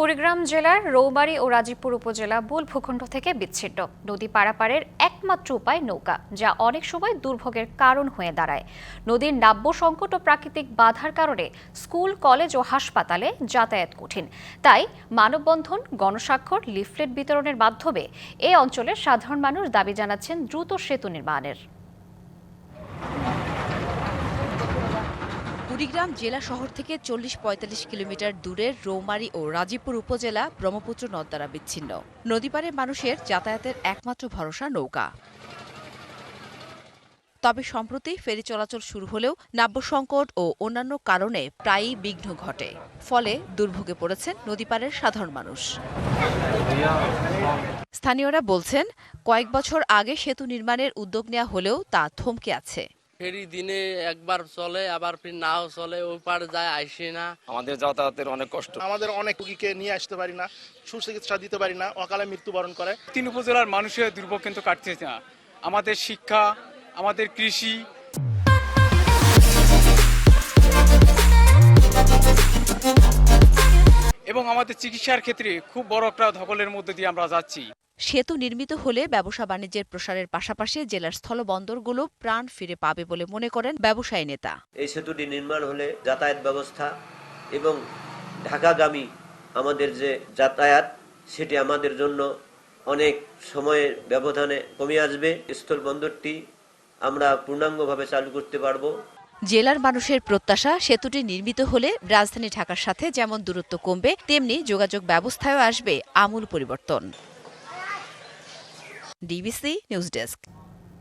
কুড়িগ্রাম জেলার রৌমারী ও রাজীবপুর উপজেলা মূল ভূখণ্ড থেকে বিচ্ছিন্ন। নদী পারাপারের একমাত্র উপায় নৌকা, যা অনেক সময় দুর্ভোগের কারণ হয়ে দাঁড়ায়। নদীর নাব্য সংকট ও প্রাকৃতিক বাধার কারণে স্কুল, কলেজ ও হাসপাতালে যাতায়াত কঠিন। তাই মানববন্ধন, গণস্বাক্ষর, লিফলেট বিতরণের মাধ্যমে এই অঞ্চলের সাধারণ মানুষ দাবি জানাচ্ছেন দ্রুত সেতু নির্মাণের। কুড়িগ্রাম জেলা শহর থেকে ৪০-৪৫ কিলোমিটার দূরের রৌমারী ও রাজীবপুর উপজেলা ব্রহ্মপুত্র নদ দ্বারা বিচ্ছিন্ন। নদীপাড়ে মানুষের যাতায়াতের একমাত্র ভরসা নৌকা। তবে সম্প্রতি ফেরি চলাচল শুরু হলেও নাব্য সংকট ও অন্যান্য কারণে প্রায়ই বিঘ্ন ঘটে। ফলে দুর্ভোগে পড়েছেন নদীপাড়ের সাধারণ মানুষ। স্থানীয়রা বলছেন, কয়েক বছর আগে সেতু নির্মাণের উদ্যোগ নেওয়া হলেও তা থমকে আছে। ফেরি দিনে একবার চলে, আবার ফির নাও চলে, ওই পার যায়, আইসে না। আমাদের যাতায়াতের অনেক কষ্ট। আমাদের অনেক রোগীকে নিয়ে আসতে পারি না, সুচিকিৎসা দিতে পারি না, অকালে মৃত্যুবরণ করে। ৩ উপজেলার মানুষের দুর্ভোগ কিন্তু কাটতেছে না। আমাদের শিক্ষা, আমাদের কৃষি, এবং আমাদের চিকিৎসার ক্ষেত্রে খুব বড় একটা ধকলের মধ্যে দিয়ে আমরা যাচ্ছি। সেতু নির্মিত হলে ব্যবসা বাণিজ্যের প্রসারের পাশাপাশি জেলার স্থলবন্দরগুলো প্রাণ ফিরে পাবে বলে মনে করেন ব্যবসায়ী নেতা। এই সেতুটি নির্মাণ হলে যাতায়াত ব্যবস্থা এবং ঢাকাগামী আমাদের যে যাতায়াত, সেটি আমাদের জন্য অনেক সময়ের ব্যবধানে কমে আসবে। স্থলবন্দরটি আমরা পূর্ণাঙ্গভাবে চালু করতে পারবো। জেলার মানুষের প্রত্যাশা, সেতুটি নির্মিত হলে রাজধানী ঢাকার সাথে যেমন দূরত্ব কমবে, তেমনি যোগাযোগ ব্যবস্থায়ও আসবে আমূল পরিবর্তন। DBC news desk.